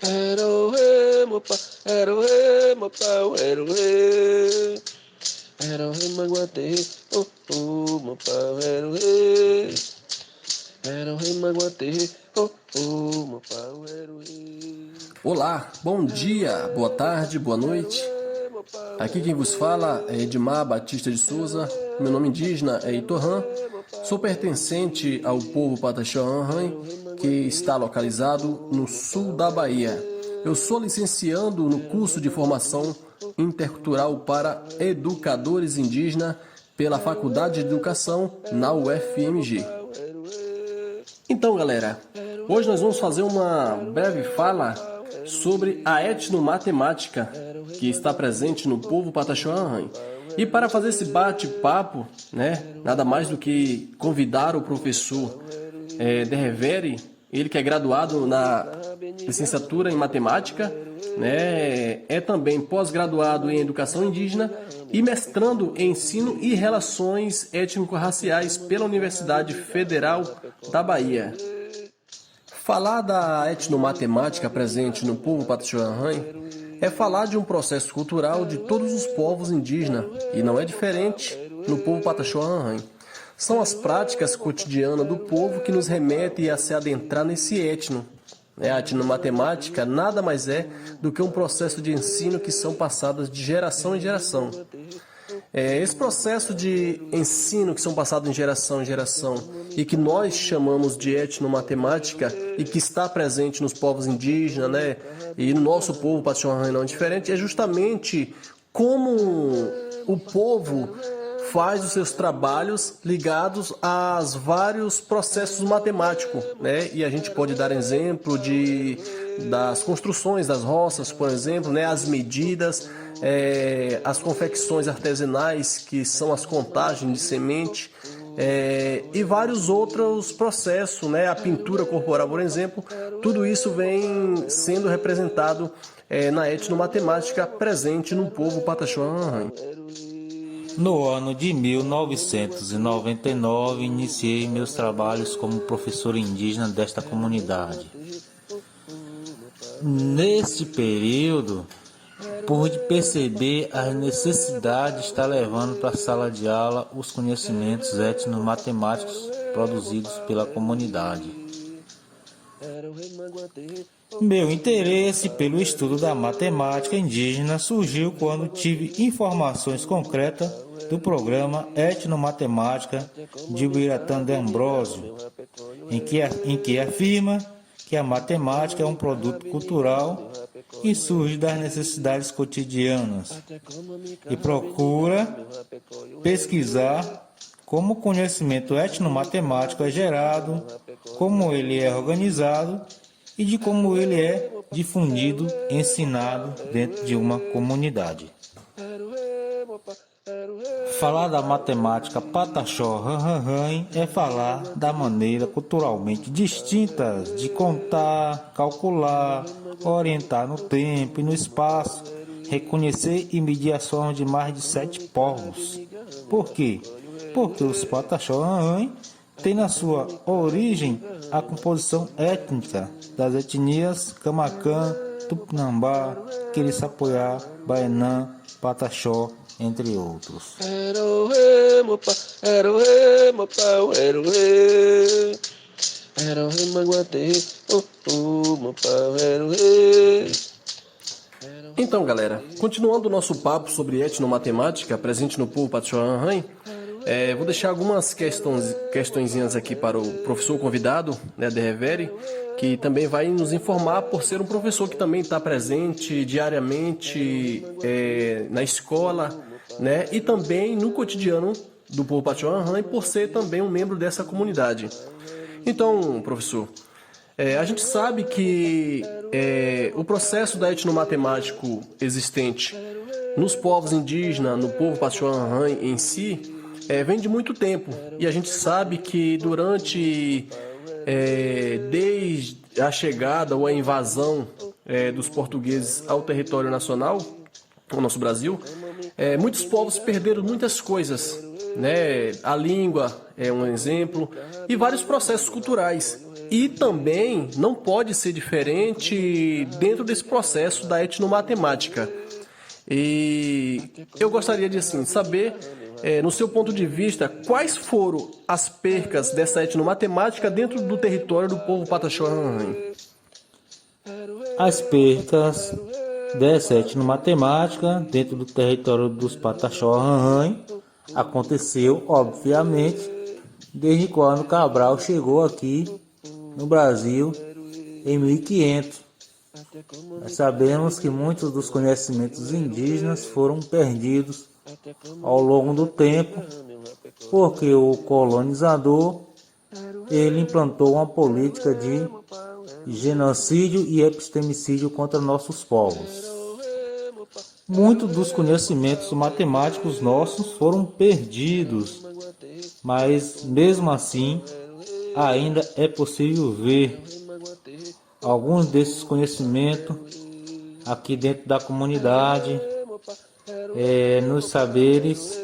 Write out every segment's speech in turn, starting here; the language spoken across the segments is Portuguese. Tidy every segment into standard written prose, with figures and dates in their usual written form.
Erohe, mopa, erohe, mopa, erohe. Erohe, maguate, mopa, erohe. Erohe, maguate, mopa, erohe. Olá, bom dia, boa tarde, boa noite. Aqui quem vos fala é Edmar Batista de Souza, meu nome indígena é Itorã, sou pertencente ao povo Pataxó-Anhãe, que está localizado no sul da Bahia. Eu sou licenciando no curso de formação intercultural para educadores indígenas pela Faculdade de Educação na UFMG. Então, galera, hoje nós vamos fazer uma breve fala sobre a etnomatemática que está presente no povo Pataxó-Anhãe. E para fazer esse bate-papo, nada mais do que convidar o professor Derrevere, ele que é graduado na licenciatura em matemática, é também pós-graduado em educação indígena e mestrando em ensino e relações étnico-raciais pela Universidade Federal da Bahia. Falar da etnomatemática presente no povo Pataxó-Anhãe é falar de um processo cultural de todos os povos indígenas, e não é diferente no povo Pataxó-Anhãe. São as práticas cotidianas do povo que nos remetem a se adentrar nesse etno. A etnomatemática nada mais é do que um processo de ensino que são passadas de geração em geração. Esse processo de ensino que são passados de geração em geração e que nós chamamos de etnomatemática e que está presente nos povos indígenas, e no nosso povo Pataxó-Anhãe não é diferente, é justamente como o povo faz os seus trabalhos ligados aos vários processos matemáticos, E a gente pode dar exemplo das construções das roças, por exemplo, as medidas, as confecções artesanais, que são as contagens de semente, e vários outros processos, a pintura corporal, por exemplo. Tudo isso vem sendo representado na etnomatemática presente no povo Pataxó-Anhãe. No ano de 1999, iniciei meus trabalhos como professor indígena desta comunidade. Neste período, pude perceber a necessidade de estar levando para a sala de aula os conhecimentos etnomatemáticos produzidos pela comunidade. Meu interesse pelo estudo da matemática indígena surgiu quando tive informações concretas do programa Etnomatemática de Uiratã de Ambrósio, em que afirma que a matemática é um produto cultural e surge das necessidades cotidianas e procura pesquisar como o conhecimento etnomatemático é gerado, como ele é organizado e de como ele é difundido, ensinado dentro de uma comunidade. Falar da matemática Pataxó-Anhãe é falar da maneira culturalmente distinta de contar, calcular, orientar no tempo e no espaço, reconhecer e medir as formas de mais de 7 povos. Por quê? Porque os Pataxó-Anhãe têm na sua origem a composição étnica das etnias Camacã, Tupinambá, Quiriçapoiá, Baenã, Pataxó, entre outros. Erohe, mopa, erohe, mopa, erohe. Erohe, maguate, mopa, erohe. Então, galera, continuando o nosso papo sobre etnomatemática presente no povo Pataxó-Anhãe, vou deixar algumas questõezinhas aqui para o professor convidado, Derrevere, que também vai nos informar por ser um professor que também está presente diariamente na escola, e também no cotidiano do povo Pataxó-Anhãe, por ser também um membro dessa comunidade. Então, professor, a gente sabe que o processo da etnomatemático existente nos povos indígenas, no povo Pataxó-Anhãe em si, vem de muito tempo. E a gente sabe que desde a chegada ou a invasão dos portugueses ao território nacional, o nosso Brasil, muitos povos perderam muitas coisas, A língua é um exemplo, e vários processos culturais. E também não pode ser diferente dentro desse processo da etnomatemática. E eu gostaria de assim, saber, no seu ponto de vista, quais foram as percas dessa etnomatemática dentro do território do povo Pataxó-Rarrãe? As percas dessa etnomatemática dentro do território dos Pataxó-Rarrãe aconteceu, obviamente, desde quando Cabral chegou aqui no Brasil em 1500. Nós sabemos que muitos dos conhecimentos indígenas foram perdidos ao longo do tempo, porque o colonizador ele implantou uma política de genocídio e epistemicídio contra nossos povos. Muitos dos conhecimentos matemáticos nossos foram perdidos, mas mesmo assim ainda é possível ver alguns desses conhecimentos aqui dentro da comunidade, nos saberes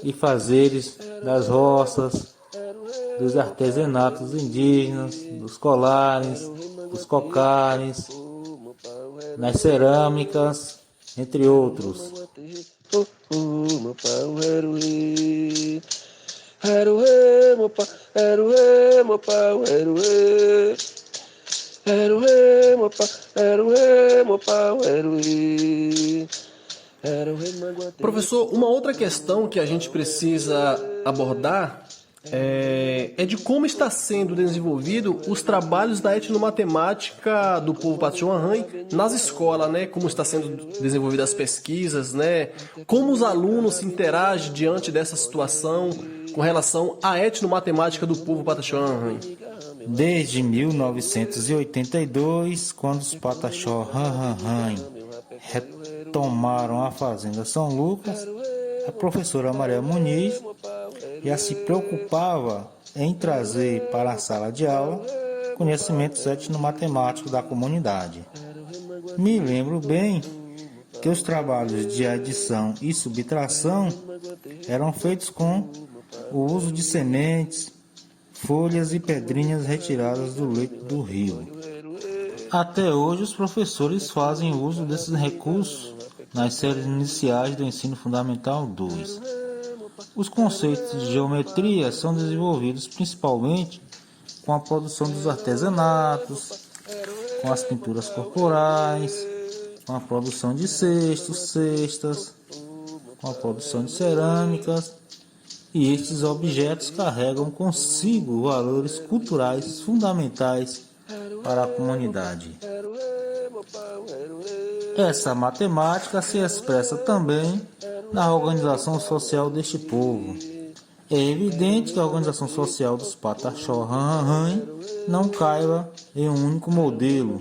e fazeres das roças, dos artesanatos indígenas, dos colares, dos cocares, nas cerâmicas, entre outros. Professor, uma outra questão que a gente precisa abordar é de como está sendo desenvolvido os trabalhos da etnomatemática do povo Pataxó-Rarrãe nas escolas, né? Como está sendo desenvolvidas as pesquisas, né? Como os alunos se interagem diante dessa situação com relação à etnomatemática do povo Pataxó-Rarrãe. Desde 1982, quando os Pataxó-Rarrãe retomaram a Fazenda São Lucas, a professora Maria Muniz já se preocupava em trazer para a sala de aula conhecimentos etnomatemáticos da comunidade. Me lembro bem que os trabalhos de adição e subtração eram feitos com o uso de sementes, folhas e pedrinhas retiradas do leito do rio. Até hoje, os professores fazem uso desses recursos nas séries iniciais do ensino fundamental 2. Os conceitos de geometria são desenvolvidos principalmente com a produção dos artesanatos, com as pinturas corporais, com a produção de cestos, cestas, com a produção de cerâmicas, e estes objetos carregam consigo valores culturais fundamentais para a comunidade. Essa matemática se expressa também na organização social deste povo. É evidente que a organização social dos Pataxó-Rarrãe não caiba em um único modelo,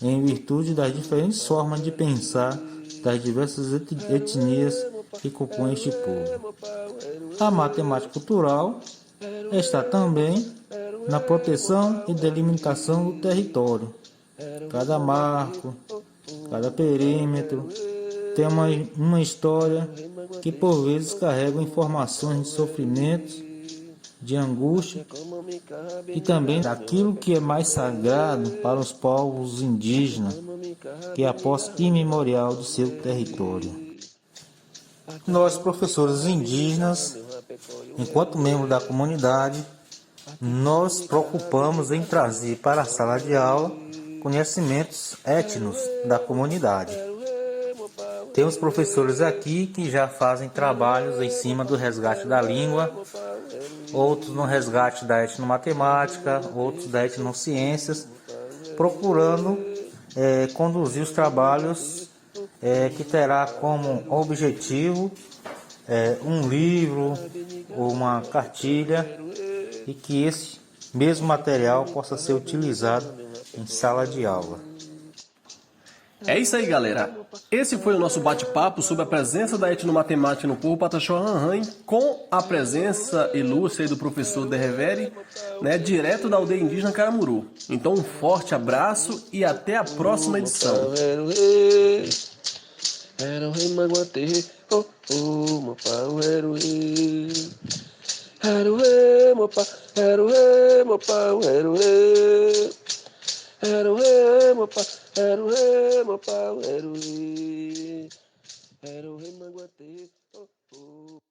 em virtude das diferentes formas de pensar das diversas etnias que compõem este povo. A matemática cultural está também na proteção e delimitação do território. Cada marco, cada perímetro tem uma história que por vezes carrega informações de sofrimentos, de angústia e também daquilo que é mais sagrado para os povos indígenas, que é a posse imemorial do seu território. Nós, professores indígenas, enquanto membros da comunidade, nós preocupamos em trazer para a sala de aula conhecimentos étnicos da comunidade. Temos professores aqui que já fazem trabalhos em cima do resgate da língua, outros no resgate da etnomatemática, outros da etnociências, procurando conduzir os trabalhos que terá como objetivo um livro ou uma cartilha, e que esse mesmo material possa ser utilizado em sala de aula. É isso aí, galera. Esse foi o nosso bate-papo sobre a presença da etnomatemática no povo Pataxó-Rarrãe, com a presença ilustre do professor Derrevere, direto da aldeia indígena Caramuru. Então, um forte abraço e até a próxima edição. Era o rei, meu pai, era o rei, meu pai, era o rei. Era o rei, meu pai, era o rei, meu pai, era o rei. Era o rei Manguaté, oh, oh.